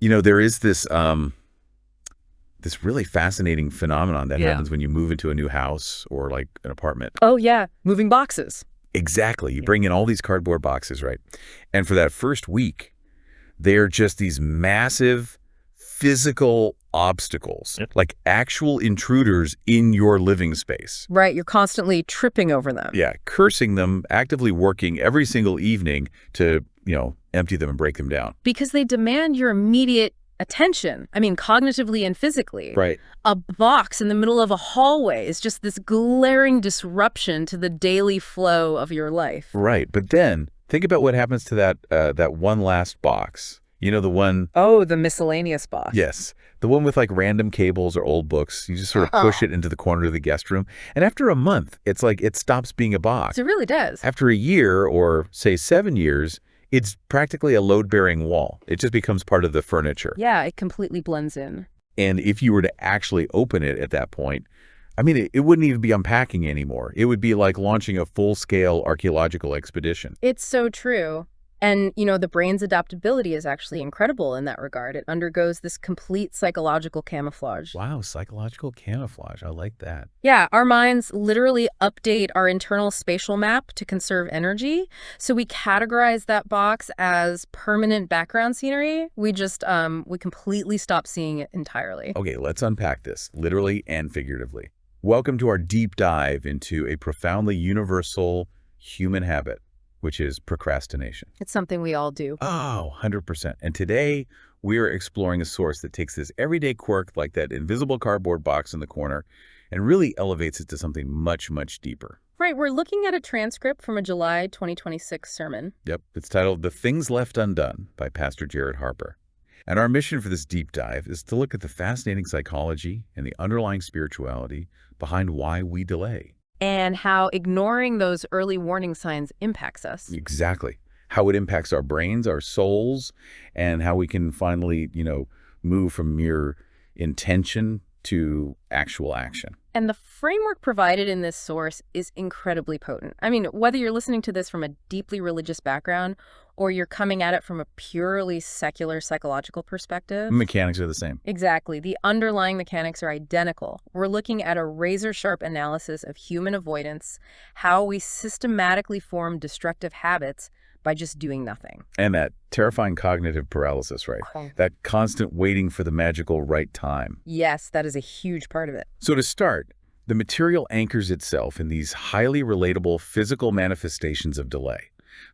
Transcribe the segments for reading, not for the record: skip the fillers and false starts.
There is this really fascinating phenomenon that happens when you move into a new house or like an apartment. Oh, yeah. Moving boxes. Exactly. You bring in all these cardboard boxes, right? And for that first week, they're just these massive physical obstacles, like actual intruders in your living space. Right. You're constantly tripping over them. Yeah. Cursing them, actively working every single evening to, empty them and break them down. Because they demand your immediate attention. I mean, cognitively and physically. Right. A box in the middle of a hallway is just this glaring disruption to the daily flow of your life. Right. But then think about what happens to that one last box. The one... Oh, the miscellaneous box. Yes. The one with like random cables or old books. You just sort of push it into the corner of the guest room. And after a month, it's like it stops being a box. It really does. After a year or say 7 years, it's practically a load-bearing wall. It just becomes part of the furniture. Yeah, it completely blends in. And if you were to actually open it at that point, I mean, it wouldn't even be unpacking anymore. It would be like launching a full-scale archaeological expedition. It's so true. And, the brain's adaptability is actually incredible in that regard. It undergoes this complete psychological camouflage. Wow, psychological camouflage. I like that. Yeah, our minds literally update our internal spatial map to conserve energy. So we categorize that box as permanent background scenery. We completely stop seeing it entirely. Okay, let's unpack this, literally and figuratively. Welcome to our deep dive into a profoundly universal human habit, which is procrastination. It's something we all do. Oh, 100%. And today, we are exploring a source that takes this everyday quirk like that invisible cardboard box in the corner and really elevates it to something much, much deeper. Right. We're looking at a transcript from a July 2026 sermon. Yep. It's titled The Things Left Undone by Pastor Jared Harper. And our mission for this deep dive is to look at the fascinating psychology and the underlying spirituality behind why we delay. And how ignoring those early warning signs impacts us. Exactly. How it impacts our brains, our souls, and how we can finally, move from mere intention to actual action. And the framework provided in this source is incredibly potent. I mean, whether you're listening to this from a deeply religious background or you're coming at it from a purely secular psychological perspective. Mechanics are the same. Exactly. The underlying mechanics are identical. We're looking at a razor-sharp analysis of human avoidance, how we systematically form destructive habits by just doing nothing. And that terrifying cognitive paralysis, right? That constant waiting for the magical right time. Yes, that is a huge part of it. So to start, the material anchors itself in these highly relatable physical manifestations of delay.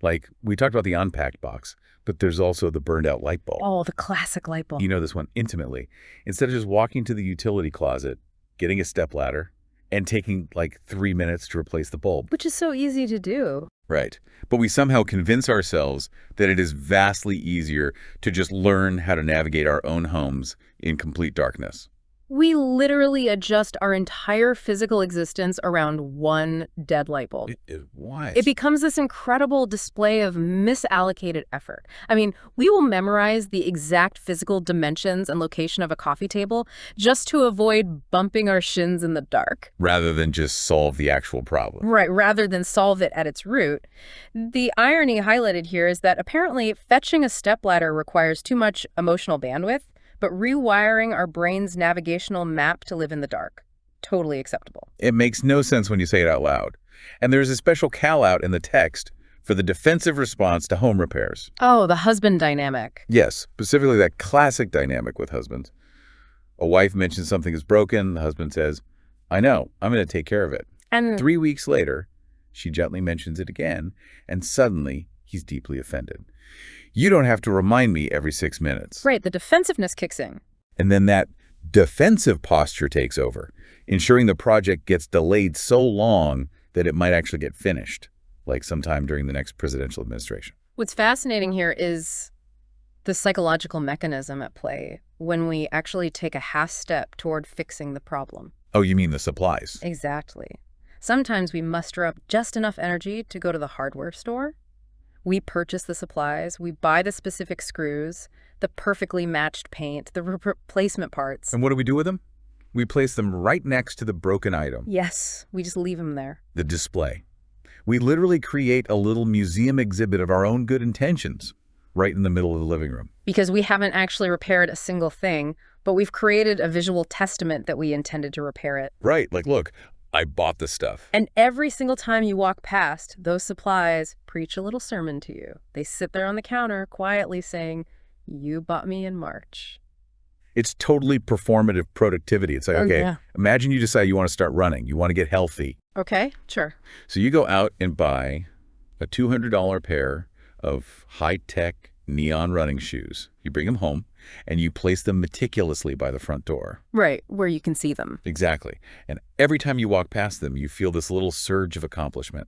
Like, we talked about the unpacked box, but there's also the burned out light bulb. Oh, the classic light bulb. You know this one intimately. Instead of just walking to the utility closet, getting a stepladder, and taking like 3 minutes to replace the bulb. Which is so easy to do. Right. But we somehow convince ourselves that it is vastly easier to just learn how to navigate our own homes in complete darkness. We literally adjust our entire physical existence around one dead light bulb. Why? It becomes this incredible display of misallocated effort. I mean, we will memorize the exact physical dimensions and location of a coffee table just to avoid bumping our shins in the dark. Rather than just solve the actual problem. Right, rather than solve it at its root. The irony highlighted here is that apparently fetching a stepladder requires too much emotional bandwidth, but rewiring our brain's navigational map to live in the dark. Totally acceptable. It makes no sense when you say it out loud. And there's a special call-out in the text for the defensive response to home repairs. Oh, the husband dynamic. Yes, specifically that classic dynamic with husbands. A wife mentions something is broken. The husband says, I know, I'm going to take care of it. And 3 weeks later, she gently mentions it again, and suddenly he's deeply offended. You don't have to remind me every 6 minutes. Right, the defensiveness kicks in. And then that defensive posture takes over, ensuring the project gets delayed so long that it might actually get finished, like sometime during the next presidential administration. What's fascinating here is the psychological mechanism at play when we actually take a half step toward fixing the problem. Oh, you mean the supplies? Exactly. Sometimes we muster up just enough energy to go to the hardware store. We purchase the supplies, we buy the specific screws, the perfectly matched paint, the replacement parts. And what do we do with them? We place them right next to the broken item. Yes, we just leave them there. The display. We literally create a little museum exhibit of our own good intentions, right in the middle of the living room. Because we haven't actually repaired a single thing, but we've created a visual testament that we intended to repair it. Right, like, look, I bought the stuff. And every single time you walk past, those supplies preach a little sermon to you. They sit there on the counter quietly saying, "You bought me in March." It's totally performative productivity. It's like, okay, yeah. Imagine you decide you want to start running. You want to get healthy. Okay, sure. So you go out and buy a $200 pair of high-tech neon running shoes. You bring them home, and you place them meticulously by the front door. Right, where you can see them. Exactly. And every time you walk past them, you feel this little surge of accomplishment,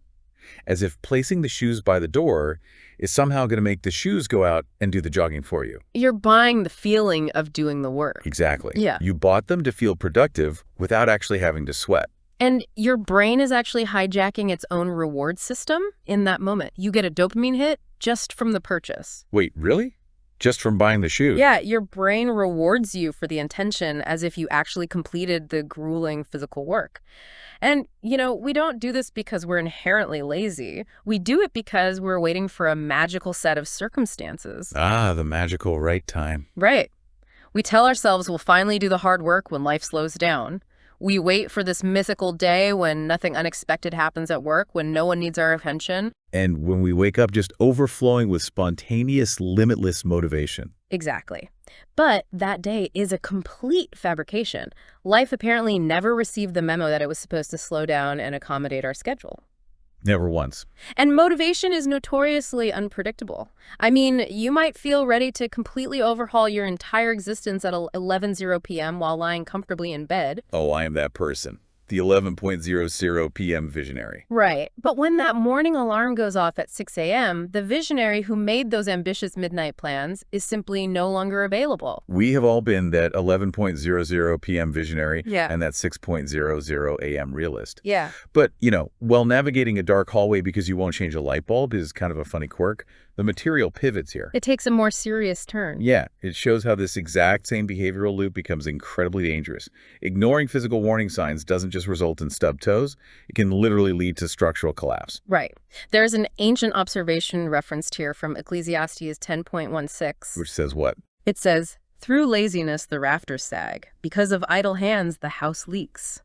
as if placing the shoes by the door is somehow going to make the shoes go out and do the jogging for you. You're buying the feeling of doing the work. Exactly. Yeah. You bought them to feel productive without actually having to sweat. And your brain is actually hijacking its own reward system in that moment. You get a dopamine hit just from the purchase. Wait, really? Just from buying the shoes? Yeah, your brain rewards you for the intention as if you actually completed the grueling physical work. And, we don't do this because we're inherently lazy. We do it because we're waiting for a magical set of circumstances. Ah, the magical right time. Right. We tell ourselves we'll finally do the hard work when life slows down. We wait for this mythical day when nothing unexpected happens at work, when no one needs our attention. And when we wake up just overflowing with spontaneous, limitless motivation. Exactly. But that day is a complete fabrication. Life apparently never received the memo that it was supposed to slow down and accommodate our schedule. Never once. And motivation is notoriously unpredictable. I mean, you might feel ready to completely overhaul your entire existence at 11:00 p.m. while lying comfortably in bed. Oh, I am that person. The 11:00 p.m. visionary. Right. But when that morning alarm goes off at 6 a.m., the visionary who made those ambitious midnight plans is simply no longer available. We have all been that 11:00 p.m. visionary and that 6:00 a.m. realist. Yeah. But, while navigating a dark hallway because you won't change a light bulb is kind of a funny quirk, the material pivots here. It takes a more serious turn. Yeah, it shows how this exact same behavioral loop becomes incredibly dangerous. Ignoring physical warning signs doesn't just result in stubbed toes. It can literally lead to structural collapse. Right. There's an ancient observation referenced here from Ecclesiastes 10.16. Which says what? It says, "Through laziness the rafters sag. Because of idle hands the house leaks."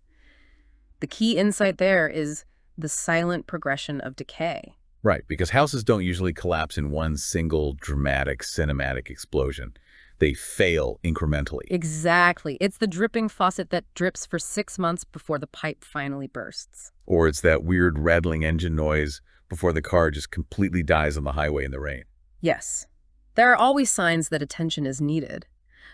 The key insight there is the silent progression of decay. Right, because houses don't usually collapse in one single dramatic cinematic explosion. They fail incrementally. Exactly. It's the dripping faucet that drips for 6 months before the pipe finally bursts. Or it's that weird rattling engine noise before the car just completely dies on the highway in the rain. Yes. There are always signs that attention is needed.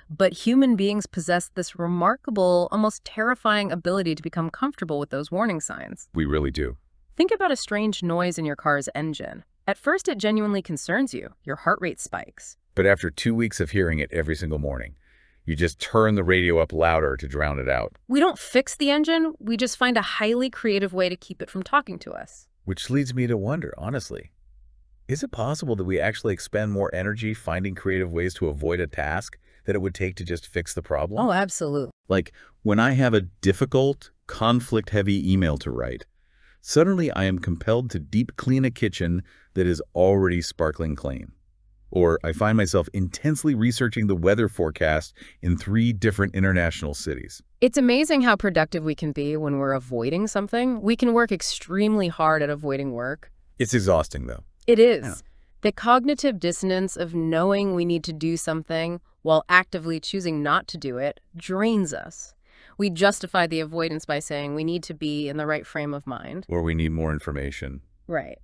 But human beings possess this remarkable, almost terrifying ability to become comfortable with those warning signs. We really do. Think about a strange noise in your car's engine. At first, it genuinely concerns you. Your heart rate spikes. But after 2 weeks of hearing it every single morning, you just turn the radio up louder to drown it out. We don't fix the engine. We just find a highly creative way to keep it from talking to us. Which leads me to wonder, honestly, is it possible that we actually expend more energy finding creative ways to avoid a task that it would take to just fix the problem? Oh, absolutely. Like when I have a difficult, conflict-heavy email to write, suddenly I am compelled to deep clean a kitchen that is already sparkling clean. Or I find myself intensely researching the weather forecast in 3 different international cities. It's amazing how productive we can be when we're avoiding something. We can work extremely hard at avoiding work. It's exhausting, though. It is. Yeah. The cognitive dissonance of knowing we need to do something while actively choosing not to do it drains us. We justify the avoidance by saying we need to be in the right frame of mind. Or we need more information. Right.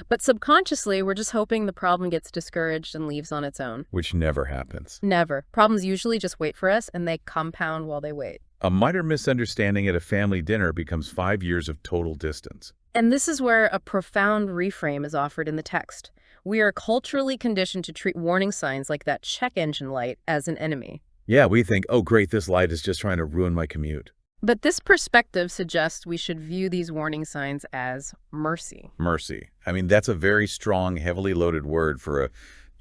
But subconsciously, we're just hoping the problem gets discouraged and leaves on its own. Which never happens. Never. Problems usually just wait for us, and they compound while they wait. A minor misunderstanding at a family dinner becomes 5 years of total distance. And this is where a profound reframe is offered in the text. We are culturally conditioned to treat warning signs like that check engine light as an enemy. Yeah, we think, oh great, this light is just trying to ruin my commute. But this perspective suggests we should view these warning signs as mercy. Mercy. I mean, that's a very strong, heavily loaded word for a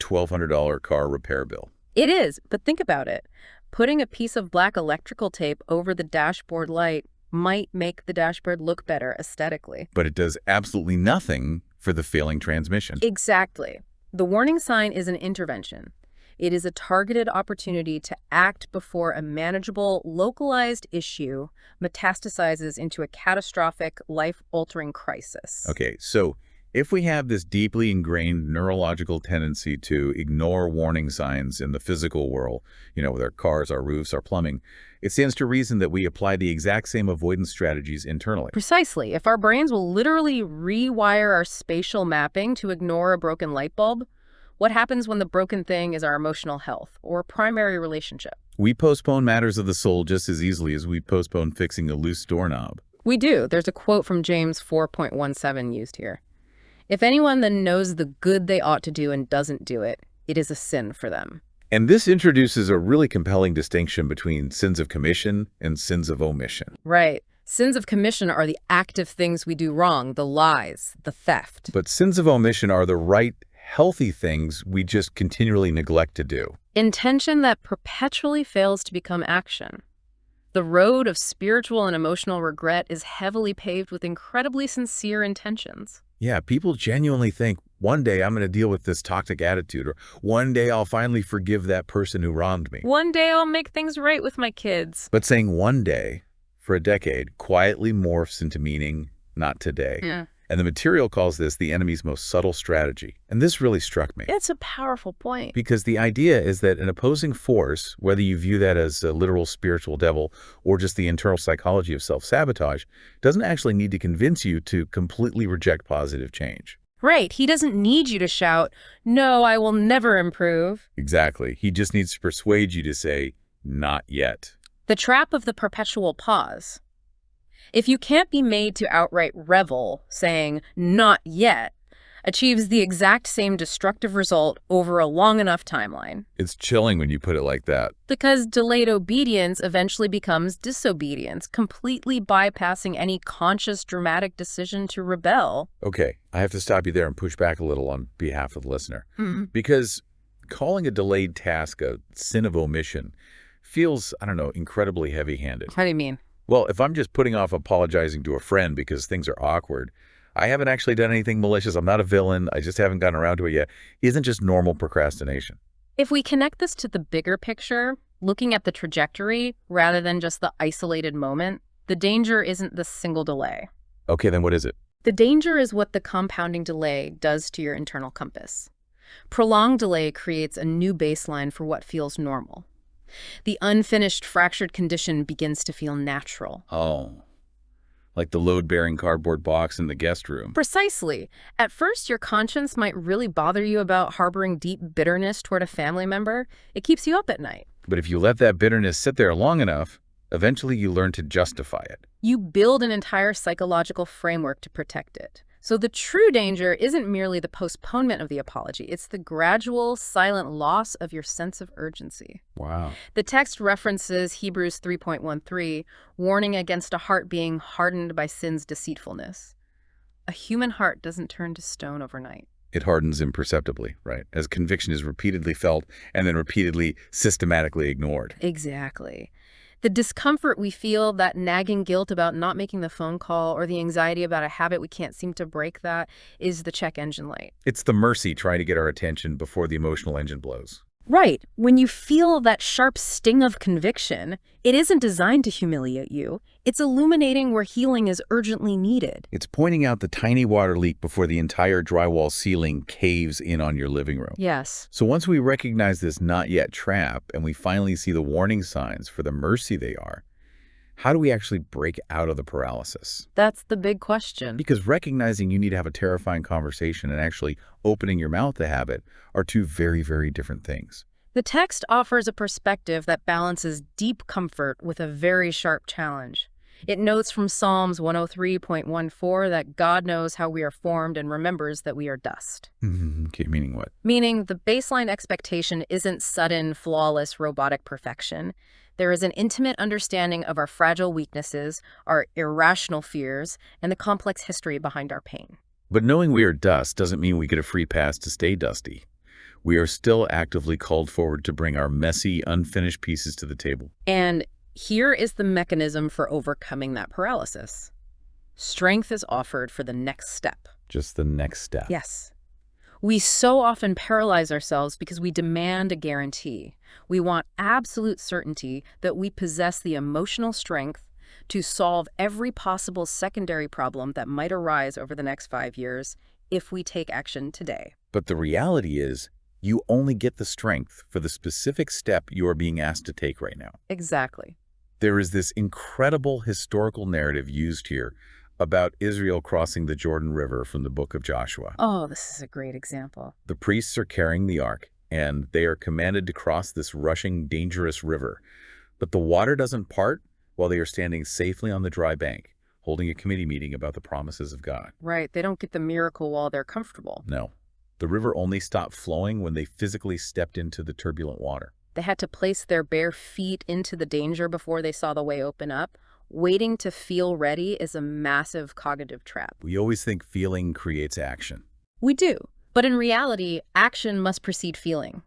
$1,200 car repair bill. It is, but think about it. Putting a piece of black electrical tape over the dashboard light might make the dashboard look better aesthetically. But it does absolutely nothing for the failing transmission. Exactly. The warning sign is an intervention. It is a targeted opportunity to act before a manageable, localized issue metastasizes into a catastrophic, life-altering crisis. Okay, so if we have this deeply ingrained neurological tendency to ignore warning signs in the physical world, with our cars, our roofs, our plumbing, it stands to reason that we apply the exact same avoidance strategies internally. Precisely. If our brains will literally rewire our spatial mapping to ignore a broken light bulb, what happens when the broken thing is our emotional health or primary relationship? We postpone matters of the soul just as easily as we postpone fixing a loose doorknob. We do. There's a quote from James 4.17 used here. If anyone then knows the good they ought to do and doesn't do it, it is a sin for them. And this introduces a really compelling distinction between sins of commission and sins of omission. Right. Sins of commission are the active things we do wrong, the lies, the theft. But sins of omission are the right, healthy things we just continually neglect to do. Intention that perpetually fails to become action. The road of spiritual and emotional regret is heavily paved with incredibly sincere intentions. Yeah, people genuinely think, one day I'm going to deal with this toxic attitude, or one day I'll finally forgive that person who wronged me. One day I'll make things right with my kids. But saying one day for a decade quietly morphs into meaning not today. Yeah. And the material calls this the enemy's most subtle strategy. And this really struck me. It's a powerful point. Because the idea is that an opposing force, whether you view that as a literal spiritual devil or just the internal psychology of self-sabotage, doesn't actually need to convince you to completely reject positive change. Right. He doesn't need you to shout, "No, I will never improve." Exactly. He just needs to persuade you to say, not yet. The trap of the perpetual pause. If you can't be made to outright revel, saying, "not yet," achieves the exact same destructive result over a long enough timeline. It's chilling when you put it like that. Because delayed obedience eventually becomes disobedience, completely bypassing any conscious, dramatic decision to rebel. Okay, I have to stop you there and push back a little on behalf of the listener. Mm-hmm. Because calling a delayed task a sin of omission feels, incredibly heavy-handed. How do you mean? Well, if I'm just putting off apologizing to a friend because things are awkward, I haven't actually done anything malicious. I'm not a villain. I just haven't gotten around to it yet. Isn't just normal procrastination. If we connect this to the bigger picture, looking at the trajectory rather than just the isolated moment, the danger isn't the single delay. Okay, then what is it? The danger is what the compounding delay does to your internal compass. Prolonged delay creates a new baseline for what feels normal. The unfinished, fractured condition begins to feel natural. Oh, like the load-bearing cardboard box in the guest room. Precisely. At first, your conscience might really bother you about harboring deep bitterness toward a family member. It keeps you up at night. But if you let that bitterness sit there long enough, eventually you learn to justify it. You build an entire psychological framework to protect it. So the true danger isn't merely the postponement of the apology. It's the gradual, silent loss of your sense of urgency. Wow. The text references Hebrews 3.13, warning against a heart being hardened by sin's deceitfulness. A human heart doesn't turn to stone overnight. It hardens imperceptibly, right? As conviction is repeatedly felt and then repeatedly, systematically ignored. Exactly. The discomfort we feel, that nagging guilt about not making the phone call, or the anxiety about a habit we can't seem to break, that is the check engine light. It's the mercy trying to get our attention before the emotional engine blows. Right. When you feel that sharp sting of conviction, it isn't designed to humiliate you. It's illuminating where healing is urgently needed. It's pointing out the tiny water leak before the entire drywall ceiling caves in on your living room. Yes. So once we recognize this not yet trap and we finally see the warning signs for the mercy they are, how do we actually break out of the paralysis? That's the big question. Because recognizing you need to have a terrifying conversation and actually opening your mouth to have it are two very, very different things. The text offers a perspective that balances deep comfort with a very sharp challenge. It notes from Psalms 103.14 that God knows how we are formed and remembers that we are dust. Okay, meaning what? Meaning the baseline expectation isn't sudden, flawless, robotic perfection. There is an intimate understanding of our fragile weaknesses, our irrational fears, and the complex history behind our pain. But knowing we are dust doesn't mean we get a free pass to stay dusty. We are still actively called forward to bring our messy, unfinished pieces to the table. And here is the mechanism for overcoming that paralysis. Strength is offered for the next step. Just the next step. Yes. We so often paralyze ourselves because we demand a guarantee. We want absolute certainty that we possess the emotional strength to solve every possible secondary problem that might arise over the next 5 years if we take action today. But the reality is, you only get the strength for the specific step you are being asked to take right now. Exactly. There is this incredible historical narrative used here about Israel crossing the Jordan River from the book of Joshua. Oh, this is a great example. The priests are carrying the ark, and they are commanded to cross this rushing, dangerous river. But the water doesn't part while they are standing safely on the dry bank, holding a committee meeting about the promises of God. Right, they don't get the miracle while they're comfortable. No. The river only stopped flowing when they physically stepped into the turbulent water. They had to place their bare feet into the danger before they saw the way open up. Waiting to feel ready is a massive cognitive trap. We always think feeling creates action. We do. But in reality, action must precede feeling.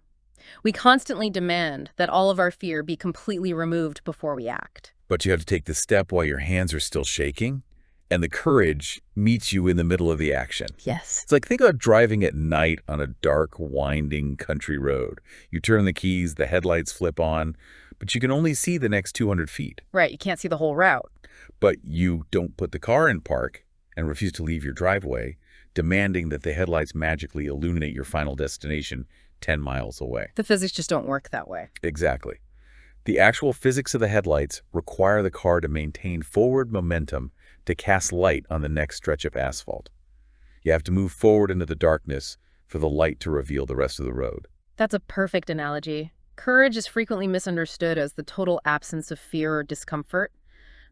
We constantly demand that all of our fear be completely removed before we act. But you have to take the step while your hands are still shaking, and the courage meets you in the middle of the action. Yes. It's like, think about driving at night on a dark, winding country road. You turn the keys, the headlights flip on, but you can only see the next 200 feet. Right, you can't see the whole route. But you don't put the car in park and refuse to leave your driveway, demanding that the headlights magically illuminate your final destination 10 miles away. The physics just don't work that way. Exactly. The actual physics of the headlights require the car to maintain forward momentum to cast light on the next stretch of asphalt. You have to move forward into the darkness for the light to reveal the rest of the road. That's a perfect analogy. Courage is frequently misunderstood as the total absence of fear or discomfort.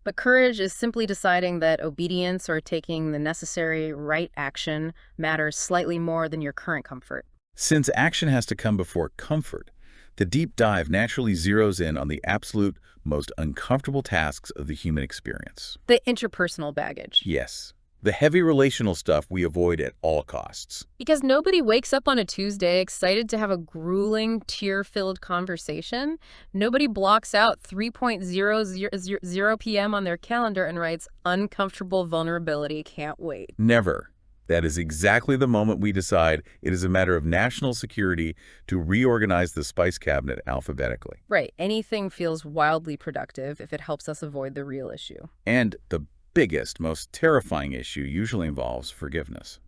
But courage is simply deciding that obedience or taking the necessary right action matters slightly more than your current comfort. Since action has to come before comfort, the deep dive naturally zeroes in on the absolute most uncomfortable tasks of the human experience. The interpersonal baggage. Yes, the heavy relational stuff we avoid at all costs. Because nobody wakes up on a Tuesday excited to have a grueling, tear-filled conversation. Nobody blocks out 3:00 p.m. on their calendar and writes, "Uncomfortable vulnerability, can't wait." Never. That is exactly the moment we decide it is a matter of national security to reorganize the spice cabinet alphabetically. Right. Anything feels wildly productive if it helps us avoid the real issue. And the biggest, most terrifying issue usually involves forgiveness.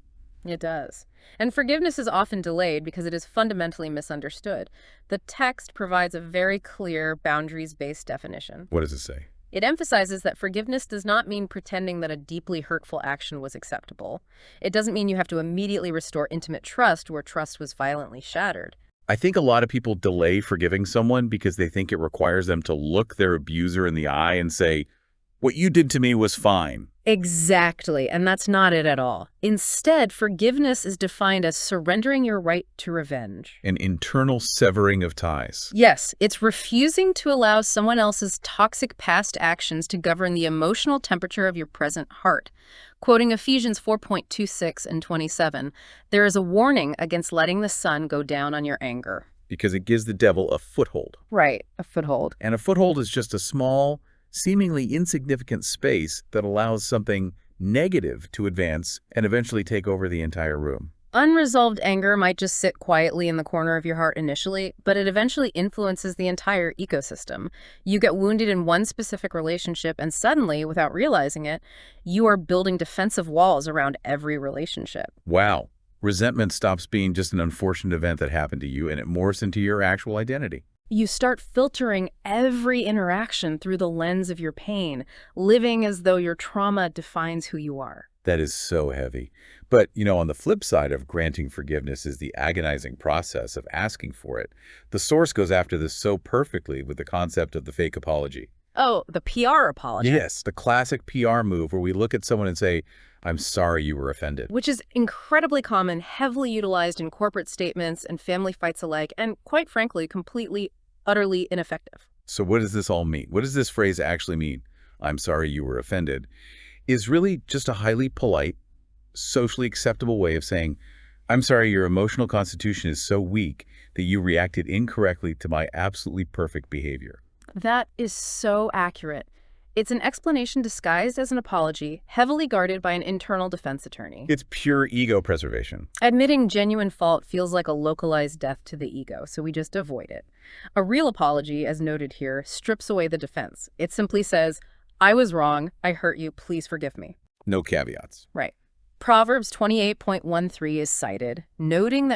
It does. And forgiveness is often delayed because it is fundamentally misunderstood. The text provides a very clear, boundaries-based definition. What does it say? It emphasizes that forgiveness does not mean pretending that a deeply hurtful action was acceptable. It doesn't mean you have to immediately restore intimate trust where trust was violently shattered. I think a lot of people delay forgiving someone because they think it requires them to look their abuser in the eye and say, "What you did to me was fine." Exactly, and that's not it at all. Instead, forgiveness is defined as surrendering your right to revenge. An internal severing of ties. Yes, it's refusing to allow someone else's toxic past actions to govern the emotional temperature of your present heart. Quoting Ephesians 4:26 and 27, there is a warning against letting the sun go down on your anger. Because it gives the devil a foothold. Right, a foothold. And a foothold is just a small, seemingly insignificant space that allows something negative to advance and eventually take over the entire room. Unresolved anger might just sit quietly in the corner of your heart initially, but it eventually influences the entire ecosystem. You get wounded in one specific relationship, and suddenly, without realizing it, you are building defensive walls around every relationship. Wow. Resentment stops being just an unfortunate event that happened to you, and it morphs into your actual identity. You start filtering every interaction through the lens of your pain, living as though your trauma defines who you are. That is so heavy. But, on the flip side of granting forgiveness is the agonizing process of asking for it. The source goes after this so perfectly with the concept of the fake apology. Oh, the PR apology. Yes, the classic PR move where we look at someone and say, "I'm sorry you were offended." Which is incredibly common, heavily utilized in corporate statements and family fights alike, and quite frankly, completely, utterly ineffective. So what does this all mean? What does this phrase actually mean? "I'm sorry you were offended," is really just a highly polite, socially acceptable way of saying, "I'm sorry your emotional constitution is so weak that you reacted incorrectly to my absolutely perfect behavior." That is so accurate. It's an explanation disguised as an apology, heavily guarded by an internal defense attorney. It's pure ego preservation. Admitting genuine fault feels like a localized death to the ego, so we just avoid it. A real apology, as noted here, strips away the defense. It simply says, I was wrong, I hurt you, please forgive me. No caveats. Right. Proverbs 28.13 is cited, noting that